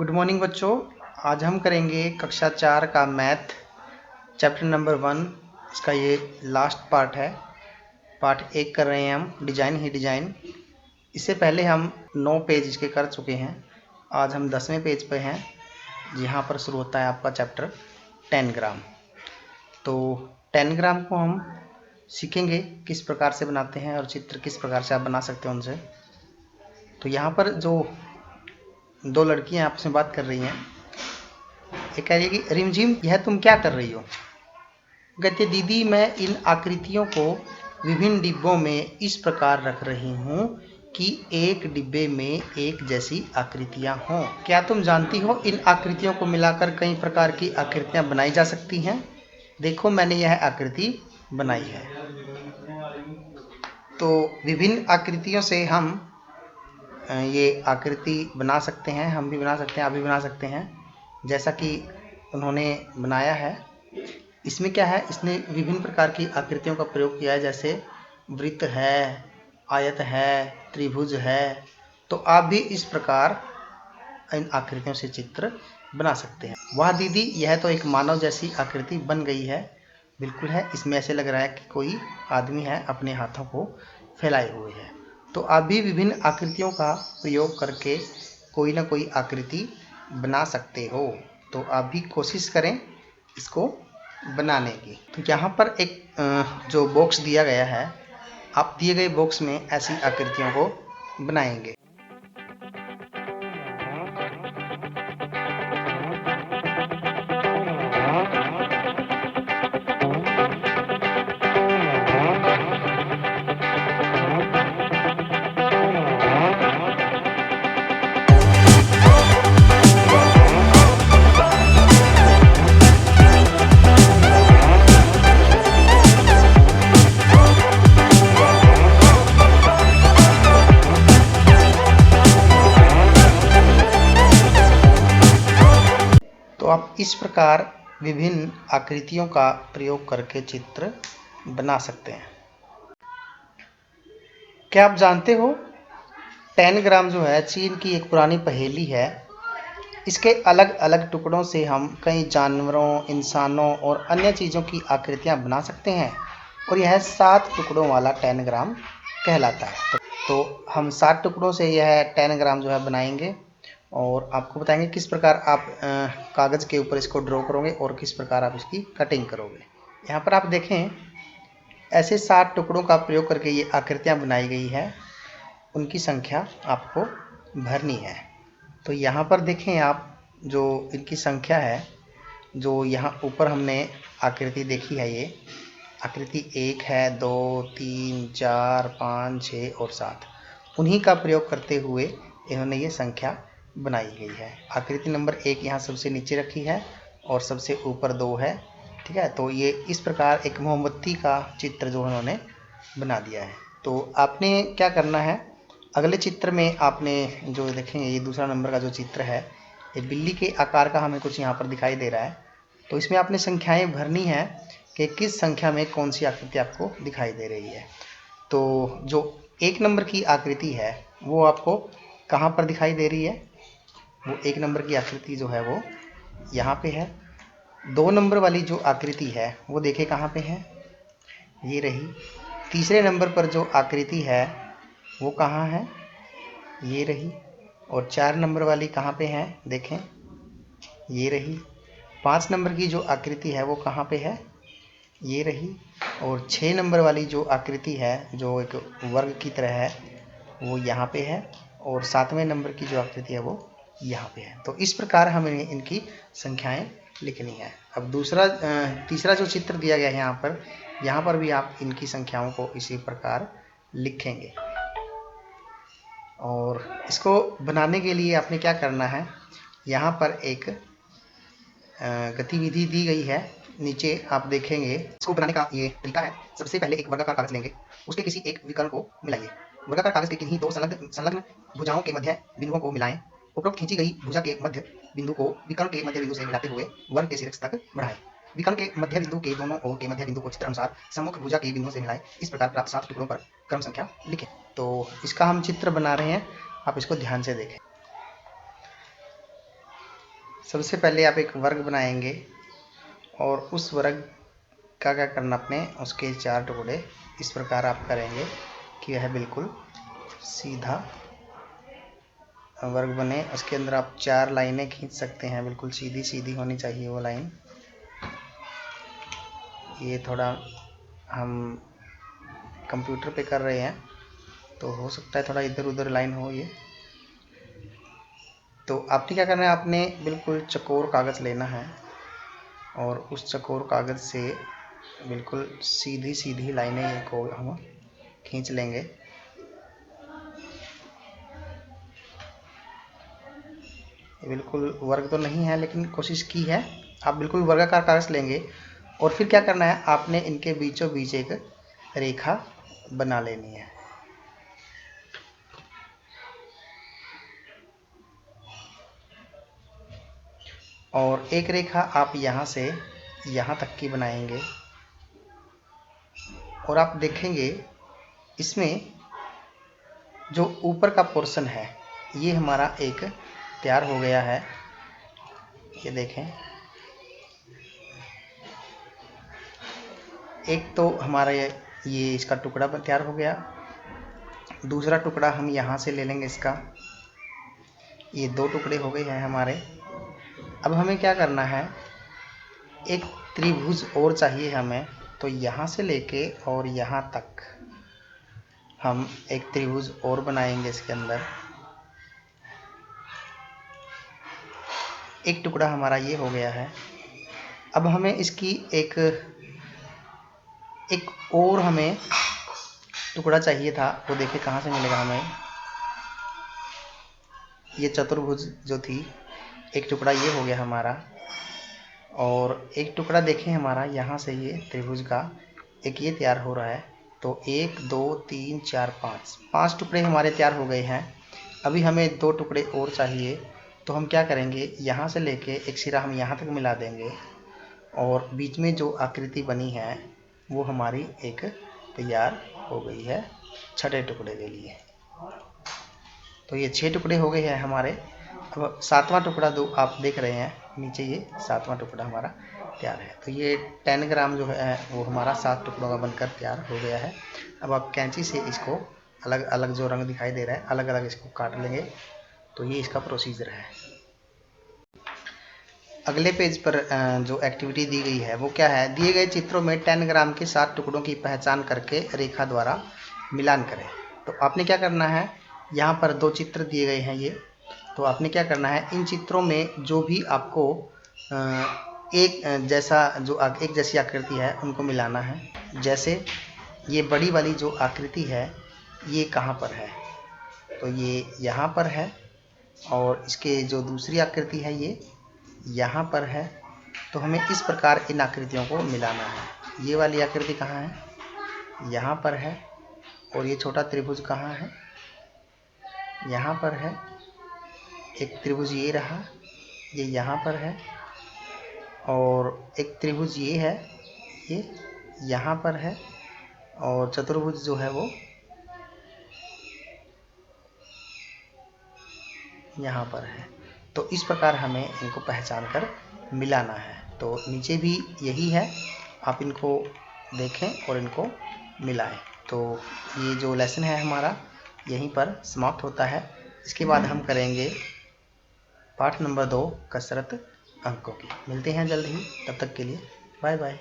Good morning बच्चों। आज हम करेंगे कक्षा 4 का मैथ चैप्टर नंबर 1। इसका ये लास्ट पार्ट है। पार्ट 1 कर रहे हैं हम, डिजाइन ही डिजाइन। इससे पहले हम 9 पेज इसके कर चुके हैं। आज हम 10वें पेज पे हैं, यहाँ पर शुरू होता है आपका चैप्टर 10 ग्राम। तो 10 ग्राम को हम सीखेंगे किस प्रकार से बनाते हैं और चित्र किस प्रकार से आप बना सकते हैं उनसे। तो यहाँ पर जो दो लड़कियां आपसे बात कर रही हैं, एक कह रही है कि रिमझिम यह तुम क्या कर रही हो। कहती है दीदी मैं इन आकृतियों को विभिन्न डिब्बों में इस प्रकार रख रही हूँ कि एक डिब्बे में एक जैसी आकृतियाँ हों। क्या तुम जानती हो इन आकृतियों को मिलाकर कई प्रकार की आकृतियाँ बनाई जा सकती हैं। देखो मैंने यह आकृति बनाई है। तो विभिन्न आकृतियों से हम ये आकृति बना सकते हैं, हम भी बना सकते हैं, आप भी बना सकते हैं, जैसा कि उन्होंने बनाया है। इसमें क्या है, इसने विभिन्न प्रकार की आकृतियों का प्रयोग किया है, जैसे वृत्त है, आयत है, त्रिभुज है। तो आप भी इस प्रकार इन आकृतियों से चित्र बना सकते हैं। वाह दीदी यह तो एक मानव जैसी आकृति बन गई है। बिल्कुल है, इसमें ऐसे लग रहा है कि कोई आदमी है अपने हाथों को फैलाए हुए है। तो आप भी विभिन्न आकृतियों का प्रयोग करके कोई ना कोई आकृति बना सकते हो। तो आप भी कोशिश करें इसको बनाने की। तो यहाँ पर एक जो बॉक्स दिया गया है, आप दिए गए बॉक्स में ऐसी आकृतियों को बनाएंगे। तो आप इस प्रकार विभिन्न आकृतियों का प्रयोग करके चित्र बना सकते हैं। क्या आप जानते हो 10 ग्राम जो है चीन की एक पुरानी पहेली है। इसके अलग अलग टुकड़ों से हम कई जानवरों, इंसानों और अन्य चीज़ों की आकृतियां बना सकते हैं और यह 7 टुकड़ों वाला 10 ग्राम कहलाता है। तो हम 7 टुकड़ों से यह 10 ग्राम जो है बनाएंगे और आपको बताएंगे किस प्रकार आप कागज़ के ऊपर इसको ड्रॉ करोगे और किस प्रकार आप इसकी कटिंग करोगे। यहाँ पर आप देखें, ऐसे 7 टुकड़ों का प्रयोग करके ये आकृतियाँ बनाई गई है। उनकी संख्या आपको भरनी है। तो यहाँ पर देखें आप, जो इनकी संख्या है, जो यहाँ ऊपर हमने आकृति देखी है, ये आकृति 1 है, 2, 3, 4, 5, 6 और 7। उन्हीं का प्रयोग करते हुए इन्होंने ये संख्या बनाई गई है। आकृति नंबर 1 यहाँ सबसे नीचे रखी है और सबसे ऊपर 2 है। ठीक है, तो ये इस प्रकार एक मोमबत्ती का चित्र जो उन्होंने बना दिया है। तो आपने क्या करना है, अगले चित्र में आपने जो देखेंगे, ये दूसरा नंबर का जो चित्र है, ये बिल्ली के आकार का हमें कुछ यहाँ पर दिखाई दे रहा है। तो इसमें आपने संख्याएं भरनी है कि किस संख्या में कौन सी आकृति आपको दिखाई दे रही है। तो जो 1 नंबर की आकृति है वो आपको कहाँ पर दिखाई दे रही है, वो 1 नंबर की आकृति जो है वो यहाँ पे है। 2 नंबर वाली जो आकृति है वो देखे कहाँ पे है, ये रही। तीसरे नंबर पर जो आकृति है वो कहाँ है, ये रही। और 4 नंबर वाली कहाँ पे है, देखें, ये रही। 5 नंबर की जो आकृति है वो कहाँ पे है, ये रही। और 6 नंबर वाली जो आकृति है, जो एक वर्ग की तरह है, वो यहाँ पे है। और 7वें नंबर की जो आकृति है वो यहाँ पे है। तो इस प्रकार हमें इनकी संख्याएं लिखनी है। अब तीसरा जो चित्र दिया गया है यहाँ पर भी आप इनकी संख्याओं को इसी प्रकार लिखेंगे। और इसको बनाने के लिए आपने क्या करना है, यहाँ पर एक गतिविधि दी गई है। नीचे आप देखेंगे, इसको बनाने का ये तरीका है। सबसे पहले एक वर्गाकार कागज लेंगे, उसके किसी एक विकर्ण को मिलाइए। वर्गाकार कागज के किन्हीं 2 संलग्न भुजाओं के मध्य बिंदुओं को मिलाएं। उपरोक्त खींची गई भुजा के मध्य बिंदु को विकर्ण के मध्य बिंदु से मिलाते हुए वर्ग के शीर्ष तक बढ़ाएं। विकर्ण के मध्य बिंदु के दोनों ओर के मध्य बिंदु को चित्र अनुसार सम्मुख भुजा के बिंदुओं से मिलाएं। इस प्रकार प्राप्त 7 टुकड़ों पर क्रम संख्या लिखें। तो इसका हम चित्र बना रहे हैं, आप इसको ध्यान से देखें। सबसे पहले आप एक वर्ग बनाएंगे और उस वर्ग का क्या करना अपने उसके 4 टुकड़े इस प्रकार आप करेंगे कि यह बिल्कुल सीधा वर्ग बने। उसके अंदर आप 4 लाइनें खींच सकते हैं, बिल्कुल सीधी सीधी होनी चाहिए वो लाइन। ये थोड़ा हम कंप्यूटर पे कर रहे हैं तो हो सकता है थोड़ा इधर उधर लाइन हो ये। तो आपने क्या करना है, आपने बिल्कुल चौकोर कागज़ लेना है और उस चौकोर कागज़ से बिल्कुल सीधी सीधी लाइनें को हम खींच लेंगे। बिल्कुल वर्ग तो नहीं है लेकिन कोशिश की है। आप बिल्कुल वर्गाकार कागज़ लेंगे और फिर क्या करना है, आपने इनके बीचों बीच एक रेखा बना लेनी है। और एक रेखा आप यहाँ से यहाँ तक की बनाएंगे और आप देखेंगे इसमें जो ऊपर का पोर्शन है ये हमारा एक तैयार हो गया है। ये देखें, एक तो हमारा ये इसका टुकड़ा तैयार हो गया। दूसरा टुकड़ा हम यहाँ से ले लेंगे इसका, ये 2 टुकड़े हो गए हैं हमारे। अब हमें क्या करना है, एक त्रिभुज और चाहिए हमें, तो यहाँ से लेके और यहाँ तक हम एक त्रिभुज और बनाएंगे। इसके अंदर एक टुकड़ा हमारा ये हो गया है। अब हमें इसकी एक और हमें टुकड़ा चाहिए था, वो देखिए कहाँ से मिलेगा हमें। ये चतुर्भुज जो थी, एक टुकड़ा ये हो गया हमारा और एक टुकड़ा देखें हमारा यहाँ से ये त्रिभुज का एक ये तैयार हो रहा है। तो 1 2 3 4 5 टुकड़े हमारे तैयार हो गए हैं। अभी हमें 2 टुकड़े और चाहिए, तो हम क्या करेंगे, यहाँ से लेके एक सिरा हम यहाँ तक मिला देंगे और बीच में जो आकृति बनी है वो हमारी एक तैयार हो गई है 6ठे टुकड़े के लिए। तो ये 6 टुकड़े हो गए हैं हमारे। अब 7वां टुकड़ा दो आप देख रहे हैं नीचे, ये 7वां टुकड़ा हमारा तैयार है। तो ये 10 ग्राम जो है वो हमारा 7 टुकड़ों का बनकर तैयार हो गया है। अब आप कैंची से इसको अलग अलग जो रंग दिखाई दे रहा है अलग अलग इसको काट लेंगे। तो ये इसका प्रोसीजर है। अगले पेज पर जो एक्टिविटी दी गई है वो क्या है, दिए गए चित्रों में 10 ग्राम के 7 टुकड़ों की पहचान करके रेखा द्वारा मिलान करें। तो आपने क्या करना है, यहाँ पर 2 चित्र दिए गए हैं ये, तो आपने क्या करना है, इन चित्रों में जो भी आपको एक जैसी आकृति है उनको मिलाना है। जैसे ये बड़ी वाली जो आकृति है ये कहाँ पर है, तो ये यहाँ पर है और इसके जो दूसरी आकृति है ये यहाँ पर है। तो हमें इस प्रकार इन आकृतियों को मिलाना है। ये वाली आकृति कहाँ है, यहाँ पर है और ये छोटा त्रिभुज कहाँ है, यहाँ पर है। एक त्रिभुज ये रहा, ये यहाँ पर है और एक त्रिभुज ये है, ये यहाँ पर है और चतुर्भुज जो है वो यहाँ पर है। तो इस प्रकार हमें इनको पहचान कर मिलाना है। तो नीचे भी यही है, आप इनको देखें और इनको मिलाएं। तो ये जो लेसन है हमारा यहीं पर समाप्त होता है। इसके बाद हम करेंगे पाठ नंबर 2 कसरत अंकों की। मिलते हैं जल्द ही, तब तक के लिए बाय बाय।